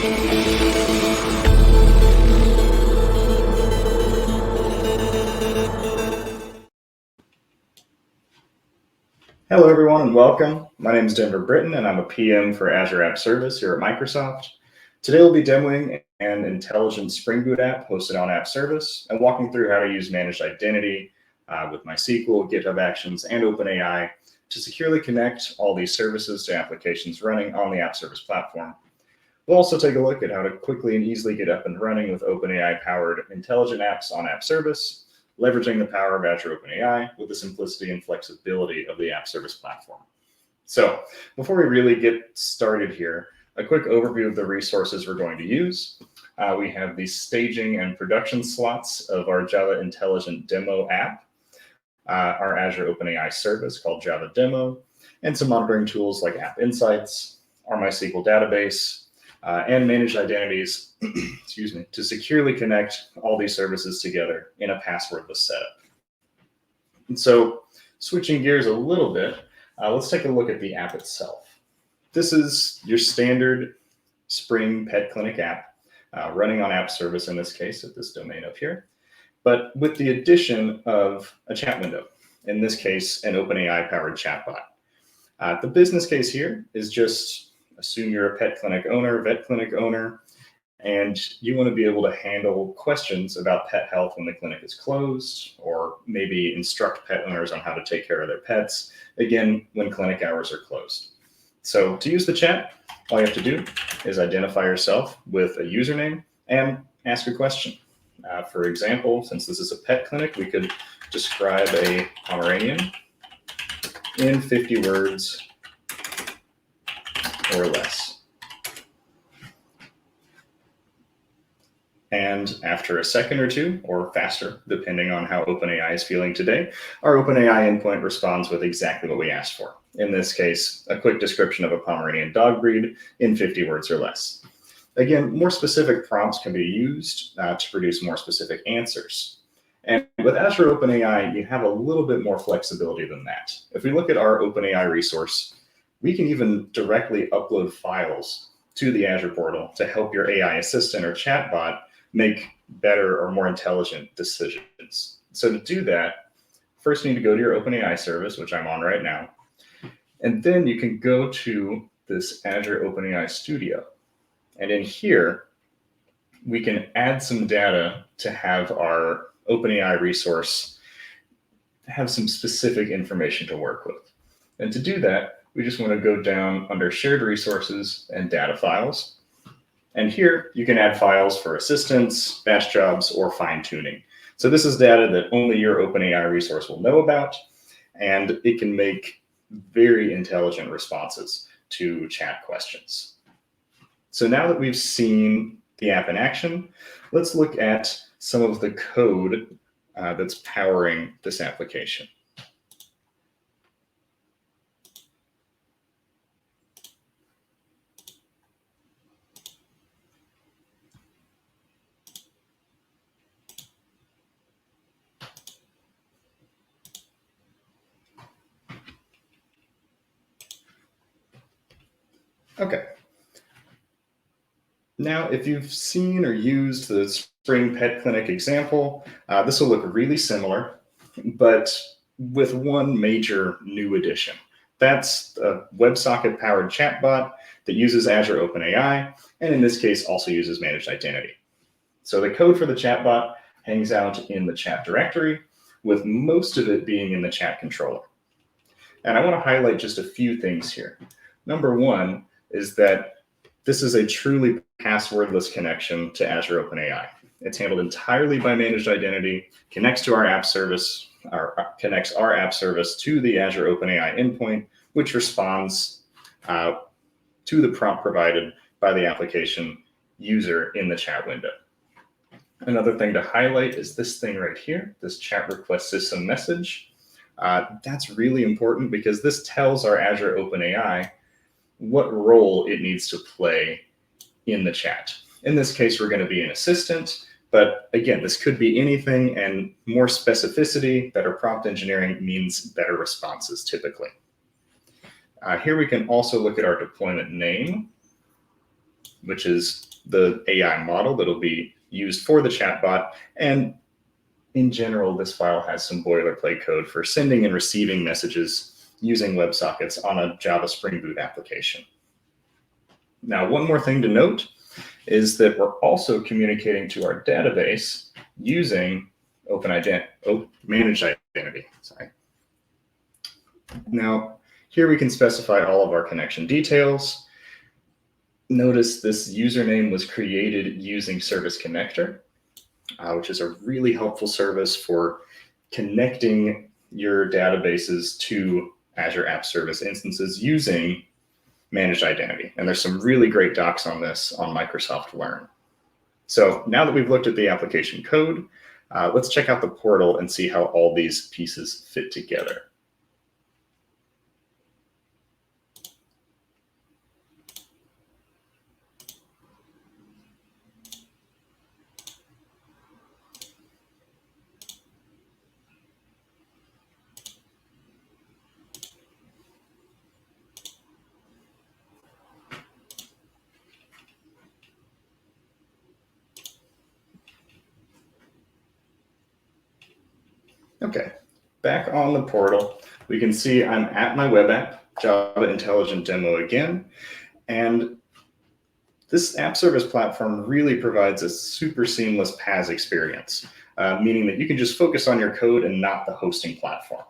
Hello, everyone, and welcome. My name is Denver Britton, and I'm a PM for Azure App Service here at Microsoft. Today, we'll be demoing an intelligent SpringBoot app hosted on App Service and walking through how to use managed identity with MySQL, GitHub Actions, and OpenAI to securely connect all these services to applications running on the App Service platform. We'll also take a look at how to quickly and easily get up and running with OpenAI-powered intelligent apps on App Service, leveraging the power of Azure OpenAI with the simplicity and flexibility of the App Service platform. So before we really get started here, a quick overview of the resources we're going to use. We have the staging and production slots of our Java Intelligent Demo app, our Azure OpenAI service called Java Demo, and some monitoring tools like App Insights, our MySQL database, and managed identities, excuse me, to securely connect all these services together in a passwordless setup. And so switching gears a little bit, let's take a look at the app itself. This is your standard Spring Pet Clinic app running on App Service in this case at this domain up here, but with the addition of a chat window, in this case, an OpenAI powered chatbot. The business case here is just assume you're a pet clinic owner, vet clinic owner, and you want to be able to handle questions about pet health when the clinic is closed, or maybe instruct pet owners on how to take care of their pets, again, when clinic hours are closed. So to use the chat, all you have to do is identify yourself with a username and ask a question. For example, since this is a pet clinic, we could describe a Pomeranian in 50 words or less. And after a second or two, or faster, depending on how OpenAI is feeling today, our OpenAI endpoint responds with exactly what we asked for. In this case, a quick description of a Pomeranian dog breed in 50 words or less. Again, more specific prompts can be used to produce more specific answers. And with Azure OpenAI, you have a little bit more flexibility than that. If we look at our OpenAI resource, we can even directly upload files to the Azure portal to help your AI assistant or chatbot make better or more intelligent decisions. So to do that, first you need to go to your OpenAI service, which I'm on right now, and then you can go to this Azure OpenAI Studio. And in here, we can add some data to have our OpenAI resource have some specific information to work with. And to do that, we just want to go down under Shared Resources and Data Files. And here you can add files for assistance, batch jobs, or fine-tuning. So this is data that only your OpenAI resource will know about, and it can make very intelligent responses to chat questions. So now that we've seen the app in action, let's look at some of the code that's powering this application. Okay. Now, if you've seen or used the Spring Pet Clinic example, this will look really similar, but with one major new addition. That's a WebSocket-powered chatbot that uses Azure OpenAI, and in this case also uses managed identity. So the code for the chatbot hangs out in the chat directory, with most of it being in the chat controller. And I want to highlight just a few things here. Number one is that this is a truly passwordless connection to Azure OpenAI. It's handled entirely by managed identity, connects to our app service, connects our app service to the Azure OpenAI endpoint, which responds to the prompt provided by the application user in the chat window. Another thing to highlight is this thing right here, this chat request system message. That's really important because this tells our Azure OpenAI what role it needs to play in the chat. In this case, we're going to be an assistant, but again, this could be anything, and more specificity, better prompt engineering means better responses typically. Here we can also look at our deployment name, which is the AI model that'll be used for the chatbot. And in general, this file has some boilerplate code for sending and receiving messages using WebSockets on a Java Spring Boot application. Now, one more thing to note is that we're also communicating to our database using managed identity. Now, here we can specify all of our connection details. Notice this username was created using Service Connector, which is a really helpful service for connecting your databases to Azure App Service instances using managed identity. And there's some really great docs on this on Microsoft Learn. So now that we've looked at the application code, let's check out the portal and see how all these pieces fit together. Okay, back on the portal, we can see I'm at my web app, Java Intelligent Demo again, and this app service platform really provides a super seamless PaaS experience, meaning that you can just focus on your code and not the hosting platform.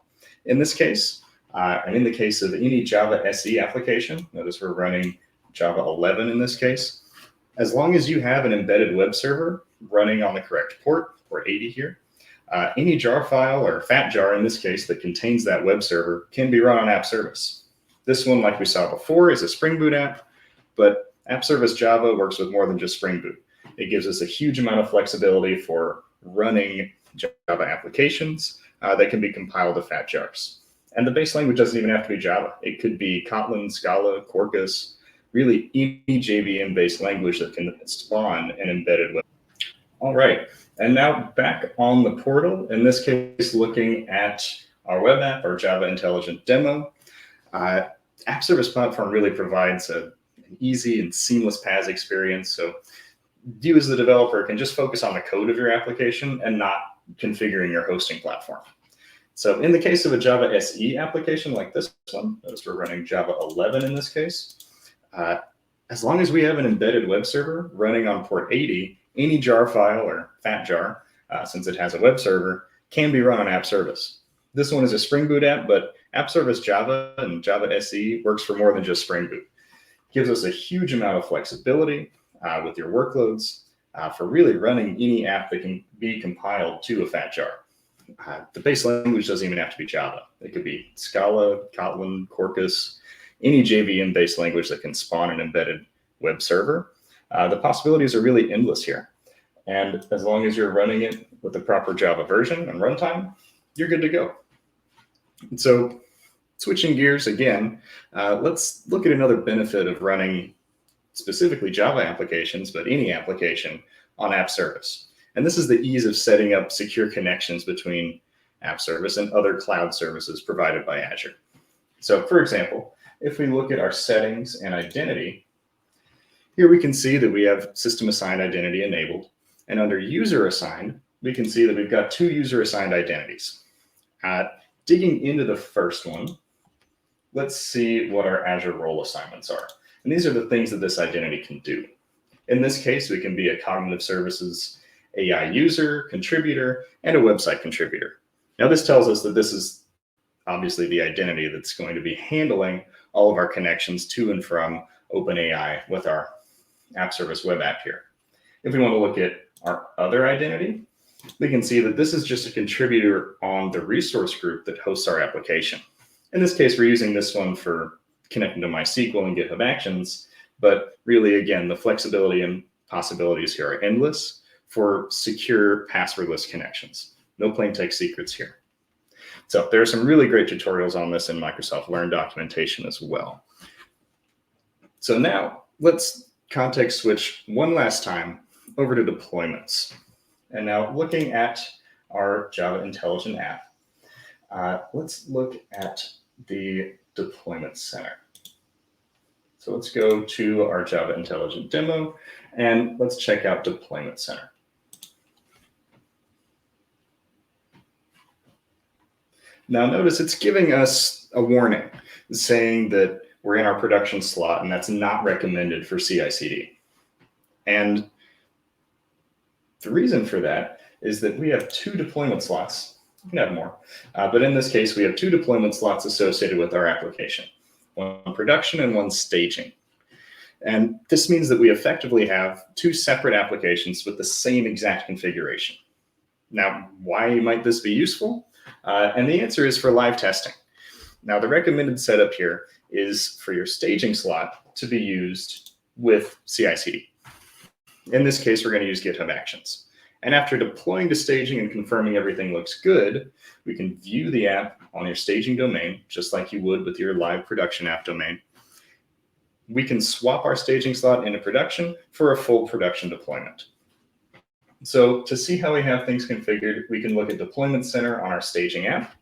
In this case, and in the case of any Java SE application, notice we're running Java 11 in this case, as long as you have an embedded web server running on the correct port 80 here, any jar file or fat jar in this case that contains that web server can be run on App Service. This one, like we saw before, is a Spring Boot app, but App Service Java works with more than just Spring Boot. It gives us a huge amount of flexibility for running Java applications that can be compiled to fat jars. And the base language doesn't even have to be Java. It could be Kotlin, Scala, Quarkus, really any JVM-based language that can spawn an embedded web. All right, and now back on the portal, in this case, looking at our web app, our Java Intelligent Demo. App Service Platform really provides an easy and seamless PaaS experience. So you as the developer can just focus on the code of your application and not configuring your hosting platform. So in the case of a Java SE application like this one, notice we're running Java 11 in this case. As long as we have an embedded web server running on port 80, any jar file or fat jar, since it has a web server, can be run on App Service. This one is a Spring Boot app, but App Service Java and Java SE works for more than just Spring Boot. It gives us a huge amount of flexibility with your workloads for really running any app that can be compiled to a fat jar. The base language doesn't even have to be Java. It could be Scala, Kotlin, Quarkus, any JVM-based language that can spawn an embedded web server. The possibilities are really endless here. And as long as you're running it with the proper Java version and runtime, you're good to go. And so switching gears again, let's look at another benefit of running specifically Java applications, but any application on App Service. And this is the ease of setting up secure connections between App Service and other cloud services provided by Azure. So for example, if we look at our settings and identity, here we can see that we have system assigned identity enabled. And under user assigned, we can see that we've got two user assigned identities. Digging into the first one, let's see what our Azure role assignments are. And these are the things that this identity can do. In this case, we can be a cognitive services AI user, contributor, and a website contributor. Now this tells us that this is obviously the identity that's going to be handling all of our connections to and from OpenAI with our App Service web app here. If we want to look at our other identity, we can see that this is just a contributor on the resource group that hosts our application. In this case, we're using this one for connecting to MySQL and GitHub Actions, but really, again, the flexibility and possibilities here are endless for secure passwordless connections. No plain text secrets here. So there are some really great tutorials on this in Microsoft Learn documentation as well. So now let's context switch one last time over to deployments. And now looking at our Java Intelligent app, let's look at the deployment center. So let's go to our Java Intelligent demo and let's check out Deployment Center. Now notice it's giving us a warning saying that we're in our production slot and that's not recommended for CI/CD. And the reason for that is that we have 2 deployment slots. You can have more, but in this case, we have 2 deployment slots associated with our application, one production and one staging. And this means that we effectively have 2 separate applications with the same exact configuration. Now, why might this be useful? And the answer is for live testing. Now, the recommended setup here is for your staging slot to be used with CI/CD. In this case, we're going to use GitHub Actions. And after deploying to staging and confirming everything looks good, we can view the app on your staging domain, just like you would with your live production app domain. We can swap our staging slot into production for a full production deployment. So to see how we have things configured, we can look at Deployment Center on our staging app.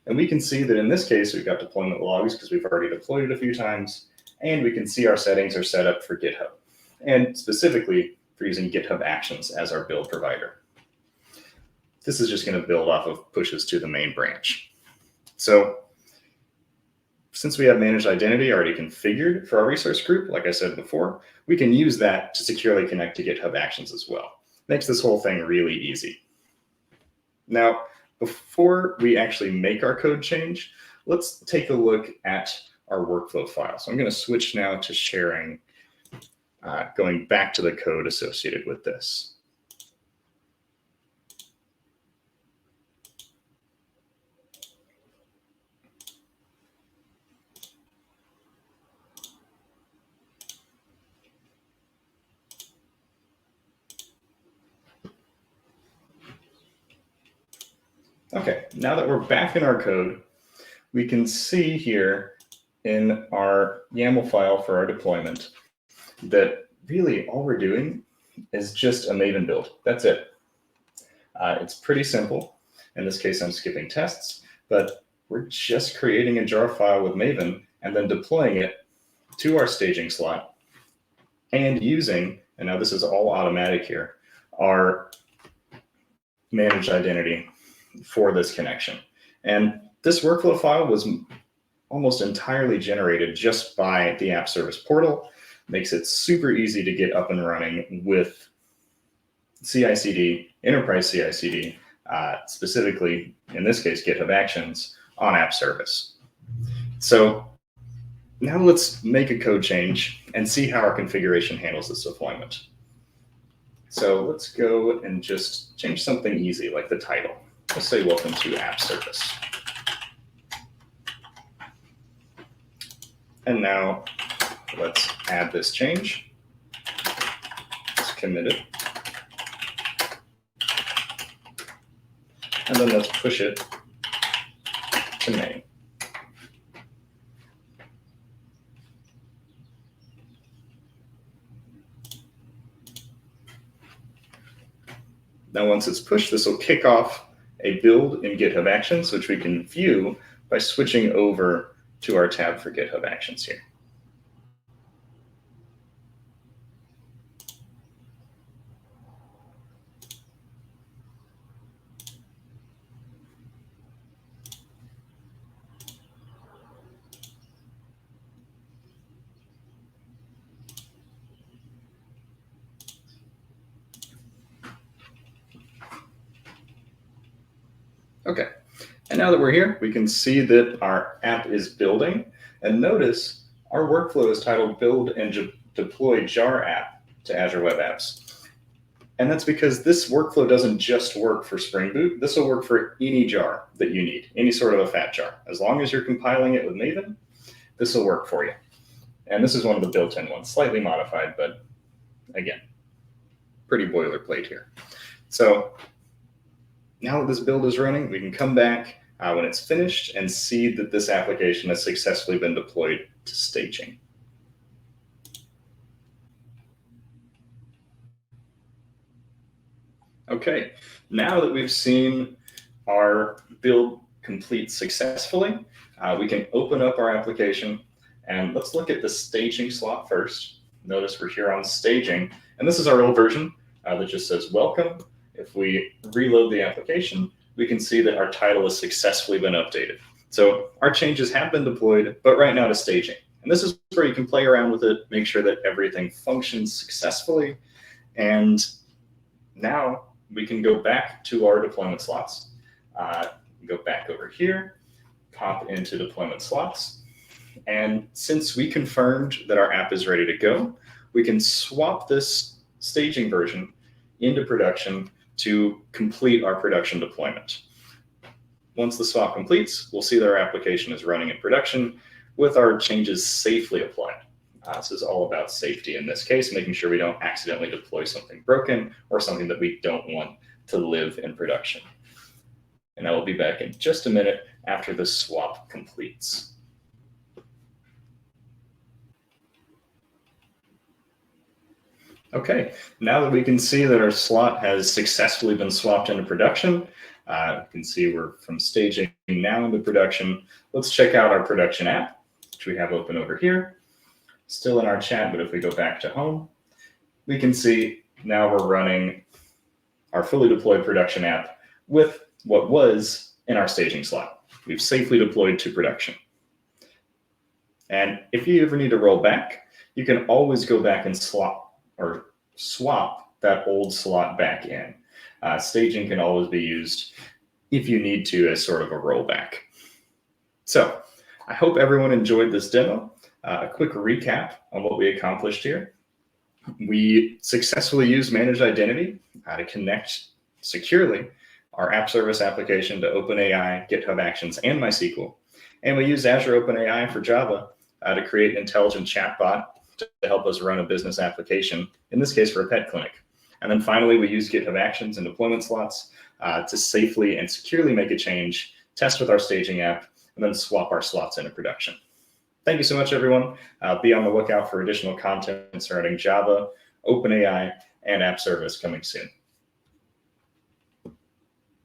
And we can see that in this case, we've got deployment logs because we've already deployed it a few times. And we can see our settings are set up for GitHub, and specifically for using GitHub Actions as our build provider. This is just going to build off of pushes to the main branch. So since we have managed identity already configured for our resource group, like I said before, we can use that to securely connect to GitHub Actions as well. Makes this whole thing really easy. Now, before we actually make our code change, let's take a look at our workflow file. So I'm going to switch now to sharing, going back to the code associated with this. Okay, now that we're back in our code, we can see here in our YAML file for our deployment that really all we're doing is just a Maven build. That's it. It's pretty simple. In this case, I'm skipping tests, but we're just creating a jar file with Maven and then deploying it to our staging slot and using, and now this is all automatic here, our managed identity for this connection. And this workflow file was almost entirely generated just by the App Service portal. Makes it super easy to get up and running with CI/CD, enterprise CI/CD, specifically, in this case, GitHub Actions on App Service. So now let's make a code change and see how our configuration handles this deployment. So let's go and just change something easy like the title. Let's say welcome to App Service. And now let's add this change. Let's commit it. And then let's push it to main. Now, once it's pushed, this will kick off a build in GitHub Actions, which we can view by switching over to our tab for GitHub Actions here. Okay, and now that we're here, we can see that our app is building. And notice our workflow is titled Build and Deploy Jar App to Azure Web Apps. And that's because this workflow doesn't just work for SpringBoot. This will work for any jar that you need, any sort of a fat jar. As long as you're compiling it with Maven, this will work for you. And this is one of the built-in ones, slightly modified, but again, pretty boilerplate here. So now that this build is running, we can come back when it's finished and see that this application has successfully been deployed to staging. Okay, now that we've seen our build complete successfully, we can open up our application And let's look at the staging slot first. Notice we're here on staging, and this is our old version that just says welcome. If we reload the application, we can see that our title has successfully been updated. So our changes have been deployed, but right now to staging. And this is where you can play around with it, make sure that everything functions successfully. And now we can go back to our deployment slots. Go back over here, pop into deployment slots. And since we confirmed that our app is ready to go, we can swap this staging version into production to complete our production deployment. Once the swap completes, we'll see that our application is running in production with our changes safely applied. This is all about safety in this case, making sure we don't accidentally deploy something broken or something that we don't want to live in production. And I will be back in just a minute after the swap completes. Okay, now that we can see that our slot has successfully been swapped into production, you can see we're from staging now into production. Let's check out our production app, which we have open over here. Still in our chat, but if we go back to home, we can see now we're running our fully deployed production app with what was in our staging slot. We've safely deployed to production. And if you ever need to roll back, you can always go back and swap that old slot back in. Staging can always be used if you need to as sort of a rollback. So I hope everyone enjoyed this demo. A quick recap on what we accomplished here. We successfully used managed identity to connect securely our app service application to OpenAI, GitHub Actions, and MySQL. And we used Azure OpenAI for Java to create an intelligent chatbot to help us run a business application, in this case for a pet clinic. And then finally, we used GitHub Actions and deployment slots to safely and securely make a change, test with our staging app, and then swap our slots into production. Thank you so much, everyone. Be on the lookout for additional content surrounding Java, OpenAI, and App Service coming soon.